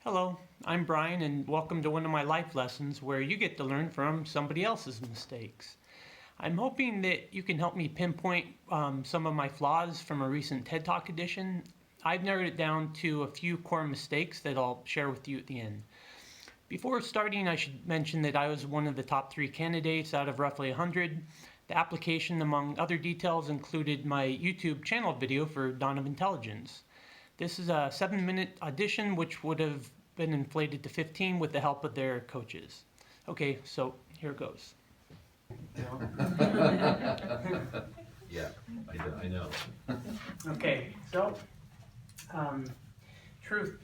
Hello, I'm Brian, and welcome to one of my life lessons where you get to learn from somebody else's mistakes. I'm hoping that you can help me pinpoint some of my flaws from a recent TED Talk edition. I've narrowed it down to a few core mistakes that I'll share with you at the end. Before starting, I should mention that I was one of the top 3 candidates out of roughly 100. The application, among other details, included my YouTube channel video for Dawn of Intelligence. This is a 7-minute audition, which would have been inflated to 15 with the help of their coaches. Okay, so here it goes. Yeah, I know. Okay, so truth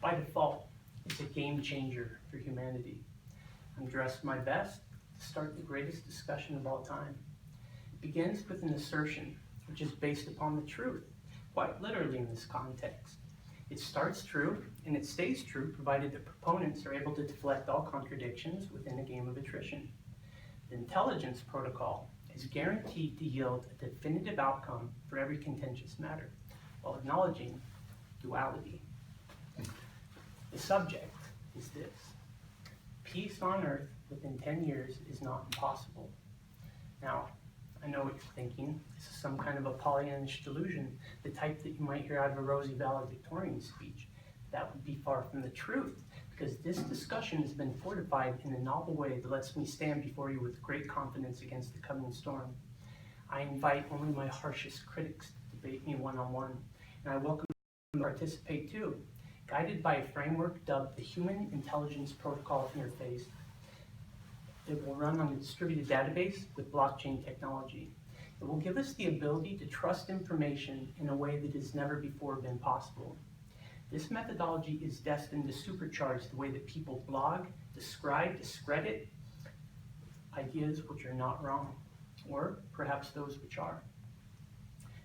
by default is a game changer for humanity. I'm dressed my best to start the greatest discussion of all time. It begins with an assertion, which is based upon the truth, quite literally in this context. It starts true, and it stays true, provided the proponents are able to deflect all contradictions within a game of attrition. The intelligence protocol is guaranteed to yield a definitive outcome for every contentious matter, while acknowledging duality. The subject is this: peace on earth within 10 years is not impossible. Now, I know what you're thinking. This is some kind of a Pollyannish delusion, the type that you might hear out of a Rosie valedictorian speech. That would be far from the truth, because this discussion has been fortified in a novel way that lets me stand before you with great confidence against the coming storm. I invite only my harshest critics to debate me one-on-one, and I welcome them to participate too, guided by a framework dubbed the Human Intelligence Protocol Interface. It will run on a distributed database with blockchain technology. It will give us the ability to trust information in a way that has never before been possible. This methodology is destined to supercharge the way that people blog, describe, discredit ideas which are not wrong, or perhaps those which are.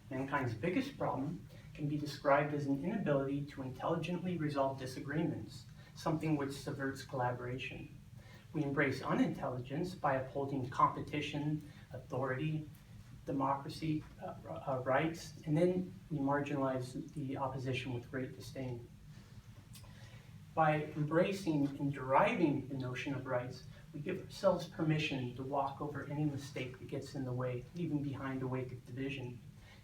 Mankind's biggest problem can be described as an inability to intelligently resolve disagreements, something which subverts collaboration. We embrace unintelligence by upholding competition, authority, democracy, rights, and then we marginalize the opposition with great disdain. By embracing and deriving the notion of rights, we give ourselves permission to walk over any mistake that gets in the way, leaving behind a wake of division.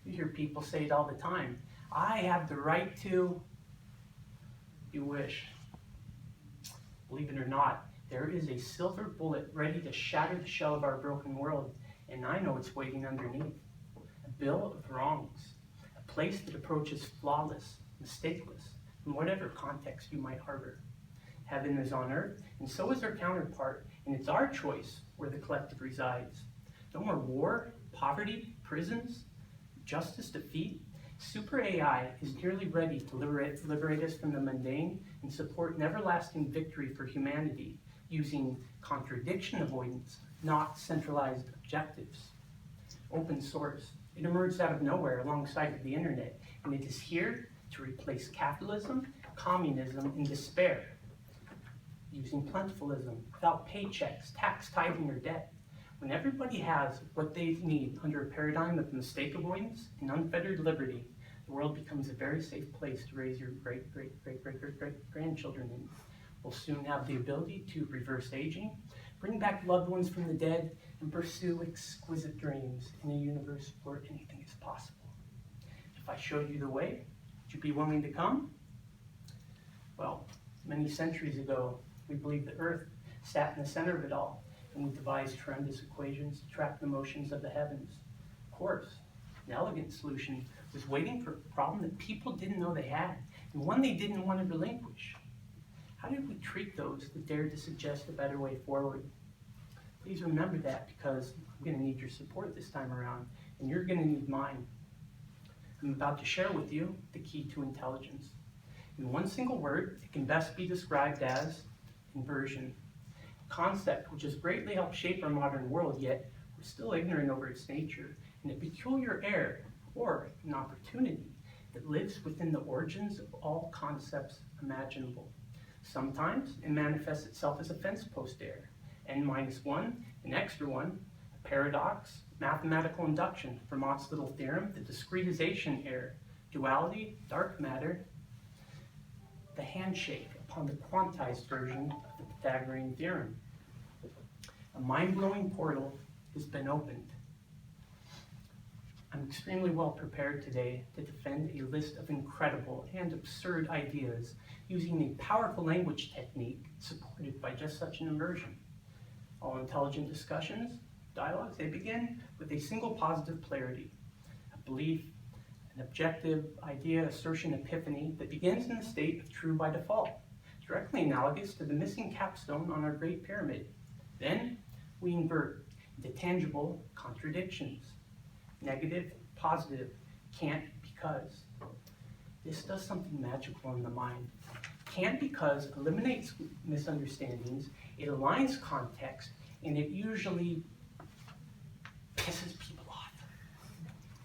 You hear people say it all the time: I have the right to. You wish. Believe it or not, there is a silver bullet ready to shatter the shell of our broken world, and I know it's waiting underneath. A bill of wrongs, a place that approaches flawless, mistakeless, in whatever context you might harbor. Heaven is on earth, and so is our counterpart, and it's our choice where the collective resides. No more war, poverty, prisons, justice, defeat. Super AI is nearly ready to liberate us from the mundane and support an everlasting victory for humanity, using contradiction avoidance, not centralized objectives. Open source. It emerged out of nowhere alongside of the internet, and it is here to replace capitalism, communism, and despair, using plentifulism, without paychecks, tax, tithing, or debt. When everybody has what they need under a paradigm of mistake avoidance and unfettered liberty, the world becomes a very safe place to raise your great-great-great-great-grandchildren in. We'll soon have the ability to reverse aging, bring back loved ones from the dead, and pursue exquisite dreams in a universe where anything is possible. If I showed you the way, would you be willing to come? Well, many centuries ago, we believed the Earth sat in the center of it all, and we devised tremendous equations to track the motions of the heavens. Of course, an elegant solution was waiting for a problem that people didn't know they had, and one they didn't want to relinquish. How did we treat those that dared to suggest a better way forward? Please remember that, because I'm going to need your support this time around, and you're going to need mine. I'm about to share with you the key to intelligence. In one single word, it can best be described as inversion, a concept which has greatly helped shape our modern world, yet we're still ignorant over its nature, and a peculiar error, or an opportunity, that lives within the origins of all concepts imaginable. Sometimes it manifests itself as a fence post error, n-1, an extra one, a paradox, mathematical induction, Fermat's little theorem, the discretization error, duality, dark matter, the handshake upon the quantized version of the Pythagorean theorem. A mind-blowing portal has been opened. I'm extremely well prepared today to defend a list of incredible and absurd ideas using a powerful language technique supported by just such an immersion. All intelligent discussions, dialogues, they begin with a single positive polarity, a belief, an objective idea, assertion, epiphany that begins in the state of true by default, directly analogous to the missing capstone on our Great Pyramid. Then we invert into tangible contradictions. Negative, positive, can't because. This does something magical in the mind. Can't because eliminates misunderstandings, it aligns context, and it usually pisses people off.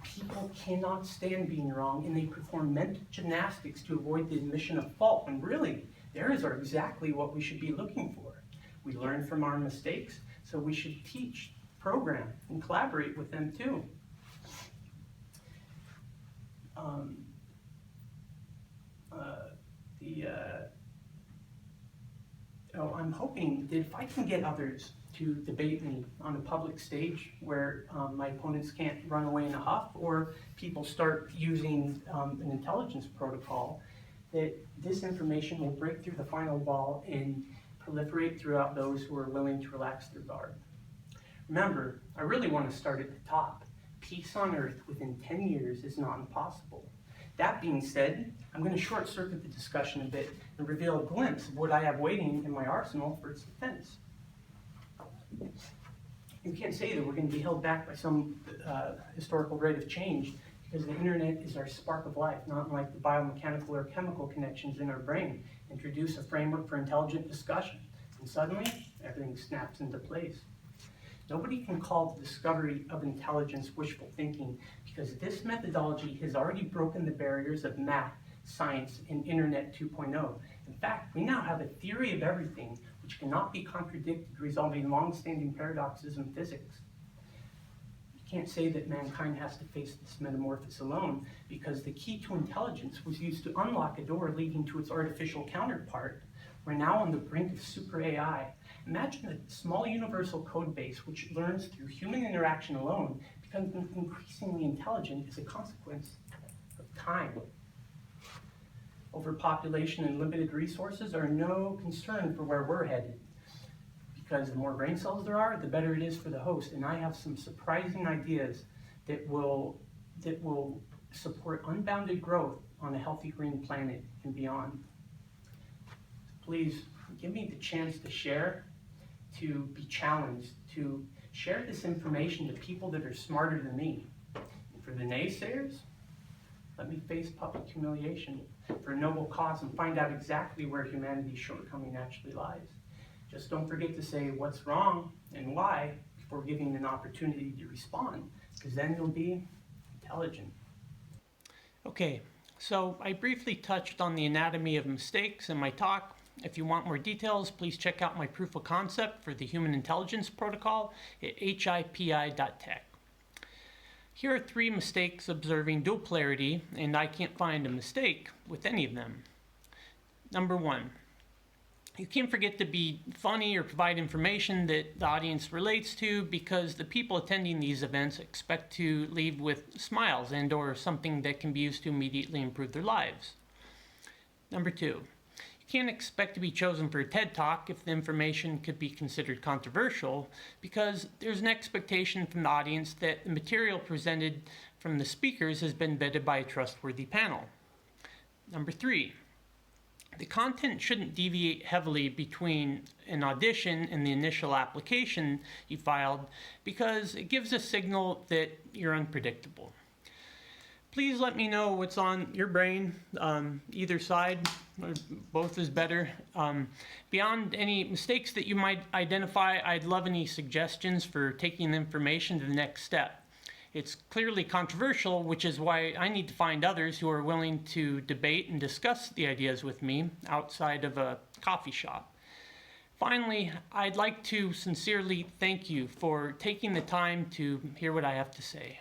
People cannot stand being wrong, and they perform mental gymnastics to avoid the admission of fault, when really, theirs are exactly what we should be looking for. We learn from our mistakes, so we should teach, program, and collaborate with them too. I'm hoping that if I can get others to debate me on a public stage where my opponents can't run away in a huff, or people start using an intelligence protocol, that this information will break through the final wall and proliferate throughout those who are willing to relax their guard. Remember, I really want to start at the top. Peace on Earth within 10 years is not impossible. That being said, I'm going to short circuit the discussion a bit and reveal a glimpse of what I have waiting in my arsenal for its defense. You can't say that we're going to be held back by some historical rate of change, because the internet is our spark of life, not unlike the biomechanical or chemical connections in our brain. Introduce a framework for intelligent discussion, and suddenly everything snaps into place. Nobody can call the discovery of intelligence wishful thinking, because this methodology has already broken the barriers of math, science, and Internet 2.0. In fact, we now have a theory of everything which cannot be contradicted, resolving long-standing paradoxes in physics. You can't say that mankind has to face this metamorphosis alone, because the key to intelligence was used to unlock a door leading to its artificial counterpart. We're now on the brink of super AI. Imagine a small universal code base which learns through human interaction alone, becomes increasingly intelligent as a consequence of time. Overpopulation and limited resources are no concern for where we're headed, because the more brain cells there are, the better it is for the host. And I have some surprising ideas that will support unbounded growth on a healthy green planet and beyond. Please give me the chance to share, to be challenged, to share this information to people that are smarter than me. And for the naysayers, let me face public humiliation for a noble cause and find out exactly where humanity's shortcoming actually lies. Just don't forget to say what's wrong and why before giving an opportunity to respond, because then you'll be intelligent. Okay, so I briefly touched on the anatomy of mistakes in my talk. If you want more details, please check out my proof of concept for the Human Intelligence Protocol at hipi.tech. Here are 3 mistakes observing dual polarity, and I can't find a mistake with any of them. Number 1, you can't forget to be funny or provide information that the audience relates to, because the people attending these events expect to leave with smiles and or something that can be used to immediately improve their lives. Number 2, can't expect to be chosen for a TED Talk if the information could be considered controversial, because there's an expectation from the audience that the material presented from the speakers has been vetted by a trustworthy panel. Number 3, the content shouldn't deviate heavily between an audition and the initial application you filed, because it gives a signal that you're unpredictable. Please let me know what's on your brain, either side, or both is better. Beyond any mistakes that you might identify, I'd love any suggestions for taking the information to the next step. It's clearly controversial, which is why I need to find others who are willing to debate and discuss the ideas with me outside of a coffee shop. Finally, I'd like to sincerely thank you for taking the time to hear what I have to say.